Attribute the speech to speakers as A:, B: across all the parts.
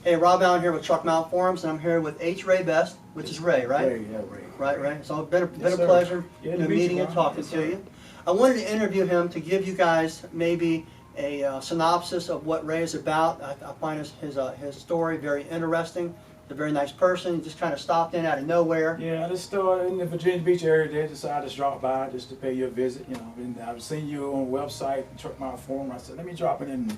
A: Hey, Rob Allen here with Truck Mount Forums, and I'm here with H. Ray Best, which is Ray, right?
B: Ray, yeah, Ray.
A: Right, Ray. So it's been a
B: Yes, sir.
A: pleasure
B: Yeah, to meet
A: meeting
B: you,
A: and
B: Ron.
A: talking
B: Yes,
A: to
B: sir.
A: you. I wanted to interview him to give you guys maybe a synopsis of what Ray is about. I find his story very interesting. He's a very nice person. He just kind of stopped in out of nowhere.
B: Yeah, I just started in the Virginia Beach area there, decided to drop by just to pay you a visit, you know. And I've seen you on the website, Truck Mount Forum. I said, let me drop it in and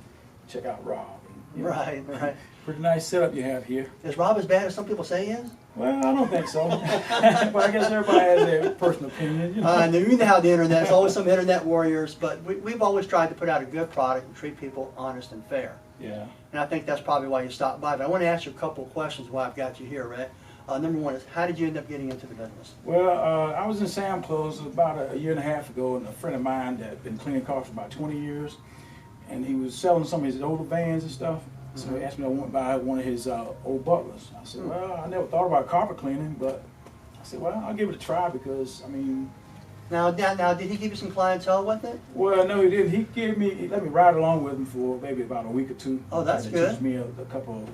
B: check out Rob. And, you know,
A: Right.
B: pretty nice setup you have here.
A: Is Rob as bad as some people say he is?
B: Well, I don't think so. But I guess everybody has their personal opinion, you know.
A: And you know how the internet, there's always some internet warriors, but we've always tried to put out a good product and treat people honest and fair.
B: Yeah.
A: And I think that's probably why you stopped by. But I want to ask you a couple of questions while I've got you here, Ray. Number one is, how did you end up getting into the business?
B: Well, I was in Sam Clothes about a year and a half ago, and a friend of mine that had been cleaning cars for about 20 years, and he was selling some of his older vans and stuff. So he asked me if I want to buy one of his old butlers. I said, well, I never thought about carpet cleaning, but I said, well, I'll give it a try because, I mean...
A: Now, did he give you some clientele with it?
B: Well, no, he didn't. He let me ride along with him for maybe about a week or two.
A: Oh, that's
B: to
A: good.
B: Teach me a couple of,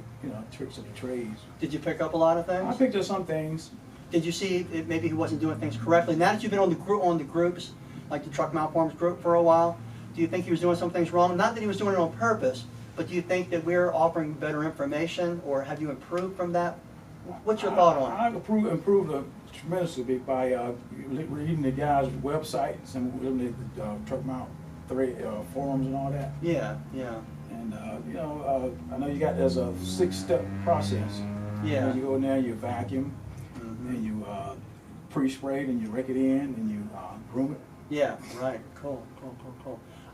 B: tricks of the trades.
A: Did you pick up a lot of things?
B: I picked up some things.
A: Did you see if maybe he wasn't doing things correctly? Now that you've been on the groups, like the Truck Mount Forums group for a while, do you think he was doing some things wrong? Not that he was doing it on purpose, but do you think that we're offering better information, or have you improved from that? What's your thought on it?
B: I improved tremendously by reading the guys' websites and reading the Truck Mount forums and all that.
A: Yeah.
B: And I know there's a 6-step process.
A: Yeah.
B: You go in there, you vacuum, and you pre-spray, and you rake it in, and you groom it.
A: Yeah, right. Cool.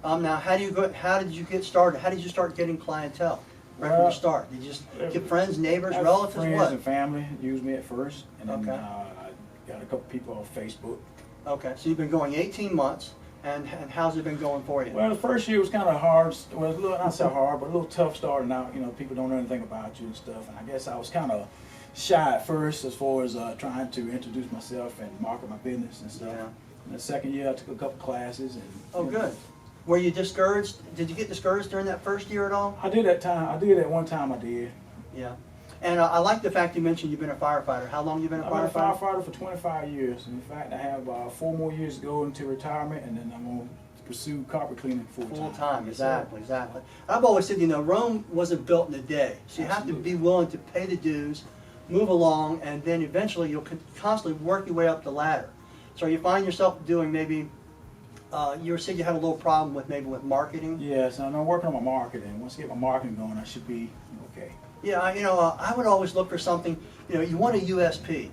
A: Now, how did you get started? How did you start getting clientele right from the start? Did you just get friends, neighbors, relatives,
B: friends
A: what?
B: and family used me at first, and then
A: Okay.
B: I got a couple people on Facebook.
A: Okay, so you've been going 18 months, and how's it been going for you?
B: Well, the first year was kind of hard. Well, not so hard, but a little tough starting out. People don't know anything about you and stuff, and I guess I was kind of shy at first as far as trying to introduce myself and market my business and stuff.
A: Yeah.
B: And the second year, I took a couple classes. And,
A: Oh, good. Were you discouraged? Did you get discouraged during that first year at all?
B: I did at one time. I did.
A: Yeah. And I like the fact you mentioned you've been a firefighter. How long have you been a
B: I've been a
A: firefighter?
B: firefighter for 25 years. In fact, I have 4 more years to go into retirement, and then I'm going to pursue carpet cleaning full-time.
A: Full-time,
B: Yes, sir.
A: exactly. I've always said, Rome wasn't built in a day. So you have to be willing to pay the dues, move along, and then eventually you'll constantly work your way up the ladder. So you find yourself doing maybe, you said you had a little problem with marketing.
B: Yes, and I'm working on my marketing. Once I get my marketing going, I should be okay.
A: Yeah, I would always look for something, you want a USP.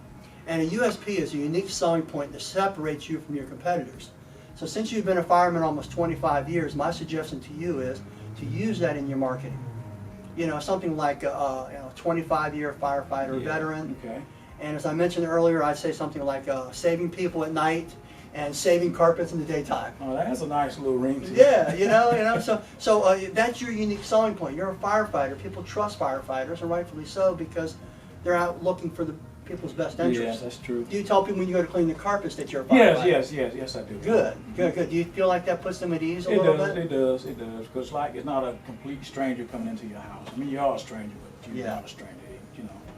A: And a USP is a unique selling point that separates you from your competitors. So since you've been a fireman almost 25 years, my suggestion to you is to use that in your marketing. Something like a 25-year firefighter veteran.
B: Okay.
A: And as I mentioned earlier, I'd say something like saving people at night and saving carpets in the daytime.
B: Oh, that's a nice little ring to it.
A: Yeah, so that's your unique selling point. You're a firefighter. People trust firefighters, and rightfully so, because they're out looking for the people's best interests.
B: Yes, that's true.
A: Do you tell people when you go to clean the carpets that you're a firefighter?
B: Yes, I do.
A: Good. Do you feel like that puts them at ease a little bit?
B: It does, because it's not a complete stranger coming into your house. I mean, you are a stranger, but you're not a stranger,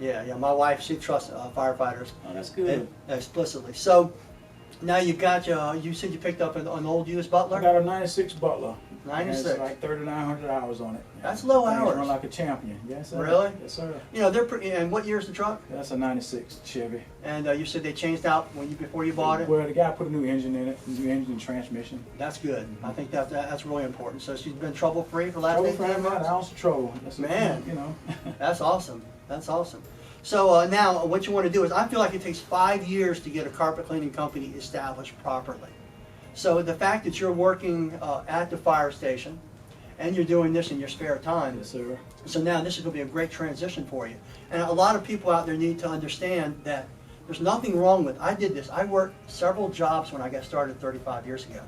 A: Yeah, my wife, she trusts firefighters.
B: Oh, that's good.
A: Explicitly. So, now you've got, you said you picked up an old used Butler?
B: I got a 96 Butler.
A: 96.
B: It's like 3,900 hours on it.
A: That's low
B: Things
A: hours.
B: Run like a champion. Yes, sir.
A: Really?
B: Yes, sir.
A: They're pretty, and what year's the truck?
B: That's a 96 Chevy.
A: And you said they changed out before you bought it?
B: Well, the guy put a new engine in it, new engine and transmission.
A: That's good. I think that's really important. So she's been trouble-free for the last
B: Trouble
A: 18 months?
B: an ounce of trouble.
A: Man. That's awesome. So now what you want to do is, I feel like it takes 5 years to get a carpet cleaning company established properly. So the fact that you're working at the fire station and you're doing this in your spare time.
B: Yes, sir.
A: So now this is going to be a great transition for you. And a lot of people out there need to understand that there's nothing wrong with, I did this. I worked several jobs when I got started 35 years ago.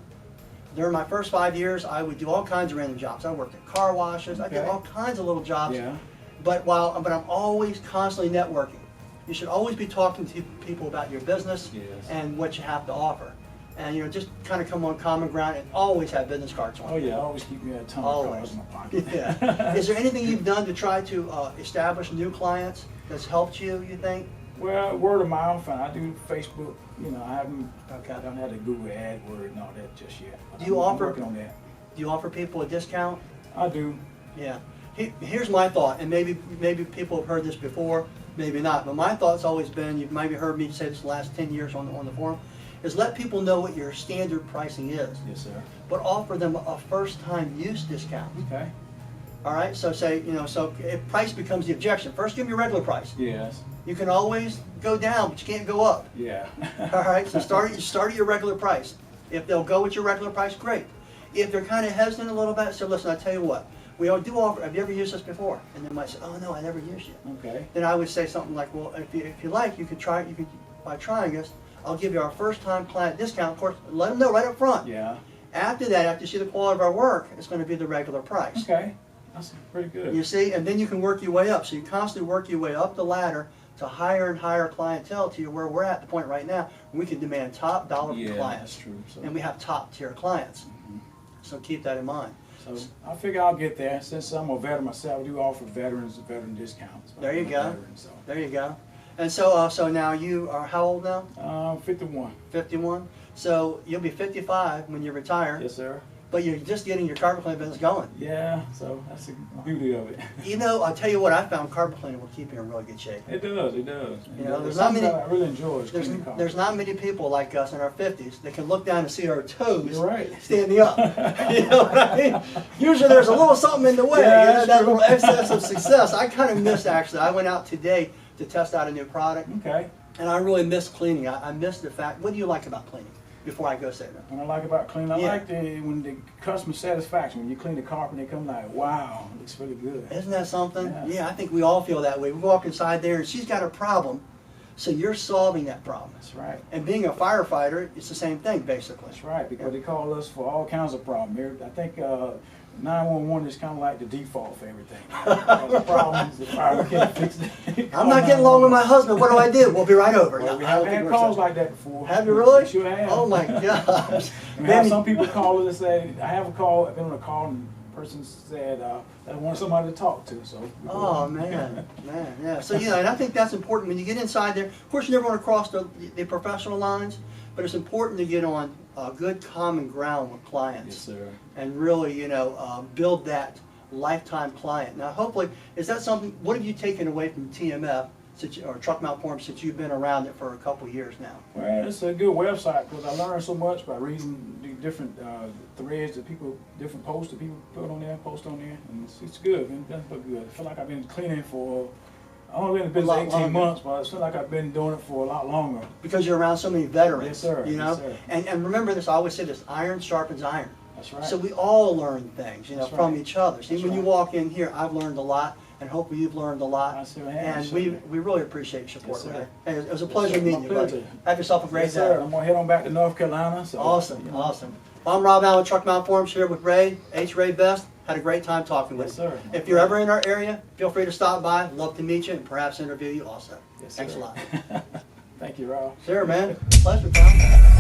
A: During my first 5 years, I would do all kinds of random jobs. I worked at car washes. I did all kinds of little jobs.
B: Yeah.
A: But I'm always constantly networking. You should always be talking to people about your business and what you have to offer. and just kind of come on common ground and always have business cards on.
B: Oh yeah, always keep me a ton of
A: Always.
B: cards in my pocket.
A: Yeah. Is there anything you've done to try to establish new clients that's helped you think?
B: Well, word of mouth, and I do Facebook. I haven't
A: Okay.
B: I don't have the Google AdWord and all that just yet. But
A: Do you
B: I'm
A: offer-
B: working on that?
A: Do you offer people a discount?
B: I do.
A: Yeah. Here's my thought, and maybe people have heard this before, maybe not, but my thought's always been, you've maybe heard me say this the last 10 years on the forum, is let people know what your standard pricing is,
B: Yes, sir.
A: but offer them a first-time use discount.
B: Okay.
A: All right, so say, so if price becomes the objection, first give them your regular price.
B: Yes.
A: You can always go down, but you can't go up.
B: Yeah.
A: All right, so start at your regular price. If they'll go with your regular price, great. If they're kind of hesitant a little bit, so listen, I tell you what, we all do offer, have you ever used this before? And they might say, oh no, I never used it.
B: Okay.
A: Then I would say something like, well, if you like, you could try, by trying this, I'll give you our first time client discount. Of course, let them know right up front.
B: Yeah.
A: After that, after you see the quality of our work, it's going to be the regular price.
B: Okay. That's pretty good.
A: You see, and then you can work your way up. So you constantly work your way up the ladder to higher and higher clientele to where we're at the point right now. We can demand top dollar
B: Yeah,
A: for clients.
B: that's true. So,
A: And we have top tier clients.
B: Mhm.
A: So keep that in mind.
B: So I figure I'll get there. Since I'm a veteran myself, I do offer veterans veteran discounts.
A: There you
B: I'm a
A: go.
B: veteran, so.
A: There you go. And so now you are how old now?
B: 51.
A: 51. So you'll be 55 when you retire.
B: Yes, sir.
A: But you're just getting your carpet cleaning business going.
B: Yeah, so that's the beauty of it.
A: I'll tell you what, I found carpet cleaning will keep you in really good shape.
B: It does, it does.
A: There's
B: It's
A: not
B: something
A: many-
B: that I really enjoy is
A: There's,
B: cleaning carpet.
A: there's not many people like us in our 50s that can look down and see our toes
B: You're right.
A: standing up. You know what I mean? Usually there's a little something in the way,
B: Yeah, that's
A: that
B: true.
A: little excess of success. I kind of missed, actually. I went out today to test out a new product,
B: Okay.
A: and I really missed cleaning. I missed the fact, what do you like about cleaning? Before I go say that.
B: What I like about cleaning, I
A: Yeah.
B: like when the customer satisfaction, when you clean the carpet, they come like, wow, it looks really good.
A: Isn't that something?
B: Yeah.
A: Yeah, I think we all feel that way. We walk inside there and she's got a problem, so you're solving that problem.
B: That's right.
A: And being a firefighter, it's the same thing, basically.
B: That's right, because they call us for all kinds of problems. I think 911 is kind of like the default for everything. The problems, the fire can't fix it.
A: I'm not getting along with my husband. What do I do? We'll be right over.
B: Well,
A: No,
B: we
A: I
B: have
A: don't think
B: had
A: we're
B: calls
A: so-
B: like that before.
A: Have you really?
B: We sure have.
A: Oh my gosh.
B: We have
A: Maybe-
B: some people call us and say, I have a call, I've been on a call and the person said, I want somebody to talk to, so.
A: Oh man, yeah. So and I think that's important when you get inside there. Of course, you never want to cross the professional lines, but it's important to get on good common ground with clients.
B: Yes, sir.
A: And really, build that lifetime client. Now, hopefully, is that something? What have you taken away from TMF or Truck Mount Forum since you've been around it for a couple years now?
B: Well, it's a good website because I learned so much by reading the different threads that different posts that people post on there, and it's good. It's good. I feel like I've been cleaning for. I've only been in business
A: lot
B: 18
A: longer.
B: months, but I feel like I've been doing it for a lot longer.
A: Because you're around so many veterans.
B: Yes, sir.
A: Yes,
B: sir.
A: And remember this. I always say this: iron sharpens iron.
B: That's right.
A: So we all learn things,
B: That's
A: from
B: right.
A: each other. See,
B: That's
A: when you
B: right.
A: walk in here, I've learned a lot, and hopefully you've learned a lot.
B: I sure have,
A: And
B: sure
A: we
B: have.
A: really appreciate your support,
B: Yes, sir.
A: Ray. And it was a
B: Yes,
A: pleasure
B: sir.
A: meeting
B: My
A: you, buddy.
B: pleasure.
A: Have yourself a great
B: Yes,
A: day.
B: sir. I'm gonna head on back to North Carolina. So,
A: Awesome,
B: you know.
A: awesome. Well, I'm Rob Allen, Truck Mount Forums here with Ray, Ray Best. Had a great time talking with
B: Yes,
A: you.
B: sir.
A: If you're ever in our area, feel free to stop by. Love to meet you and perhaps interview you also.
B: Yes,
A: Thanks a
B: sir.
A: lot.
B: Thank you, Rob.
A: Sure, man. Pleasure, pal.